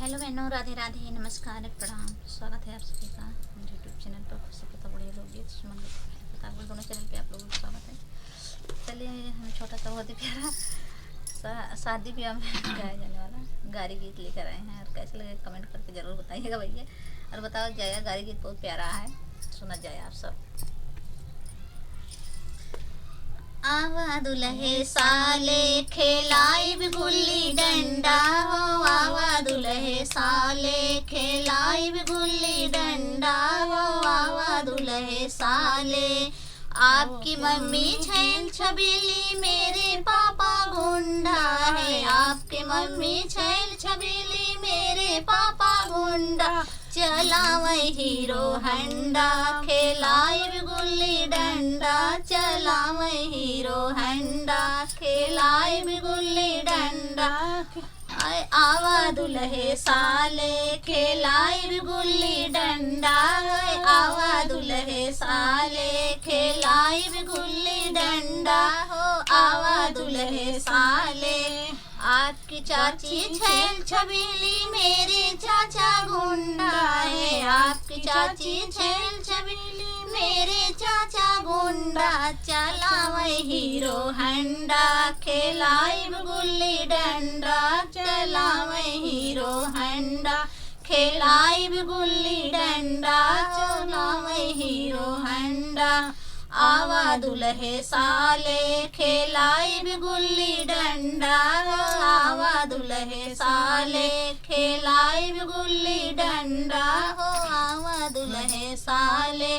Hello बहनों, राधे राधे, नमस्कार, प्रणाम। स्वागत है आप सभी का मेरे यूट्यूब चैनल पर। पता बढ़िया लोकगीत सुमन प्रतापगढ़ दोनों चैनल पे आप लोगों का स्वागत है। चलिए, हम छोटा सा बहुत ही प्यारा शादी ब्याह में गाया जाने वाला गारी गीत लेकर आए हैं। और कैसे लगे कमेंट करके ज़रूर बताइएगा भैया। और बताओ जाया, गारी गीत बहुत प्यारा है, सुना जाए आप सब। आवा दुल्हे साले खेलाई भी गुल्ली डंडा हो, आवा दुल्हे साले खेलाई भी गुल्ली डंडा हो, आवा दुल्हे साले। आपकी मम्मी छैल छबीली, मेरे पापा गुंडा है। आपकी मम्मी छैल छबीली, मेरे पापा गुंडा। चलावै हीरो हंडा, खेलाई भी गुल्ली डंडा। चलावै हीरो हंडा, खेलाई भी गुल्ली डंडा। आवा दुल्हे साले खेलाई भी गुल्ली डंडा। आवा दुल्हे साले खेलाई भी गुल्ली डंडा हो, आवा दुल्हे साले। आपकी चाची छैल छबीली, मेरे चाचा गुंडा है। आपकी चाची छैल छबीली, मेरे चाचा गुंडा। चलावै हीरो हंडा, खेलाई गुल्ली डंडा। चलावै हीरो हंडा, खेलाई गुल्ली डंडा। चलावै हीरो हंडा। आवा दुल्हे साले खेलाई भी गुल्ली डंडा। आवा दुल्हे साले खेलाई भी गुल्ली डंडा हो, आवा दुल्हे साले।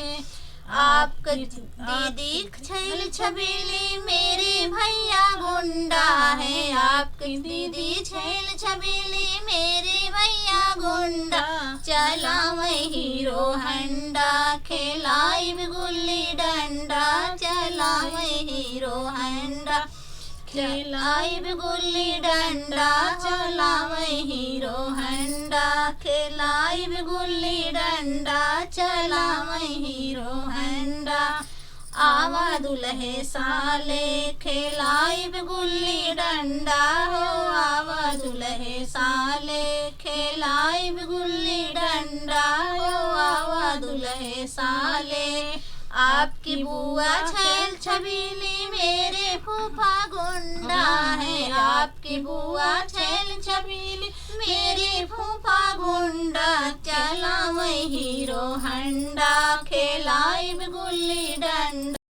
आपकी दीदी छैल छबीली, मेरे भैया गुंडा है। आपकी दीदी छैल छबीली, मेरे भैया गुंडा। चलावै हीरो हंडा, खेलाई भी गुल्ली डंडा। चलावै हीरो हंडा, खेलाई भी गुल्ली डंडा। चलावै हीरो हंडा, खेलाई भी गुल्ली डंडा। चलावै हीरो हंडा। आवा दुल्हे साले खेलाई भी गुल्ली डंडा हो, आवा दुल्हे साले खेलाई भी गुल्ली डंडा हो, आवा दुल्हे साले। आपकी बुआ छैल छबीली, मेरे फूफा गुंडा है। आपकी बुआ छैल छबीली, मेरे फूफा गुंडा। चलावै हीरो हंडा, खेलाई भी गुल्ली डंडा।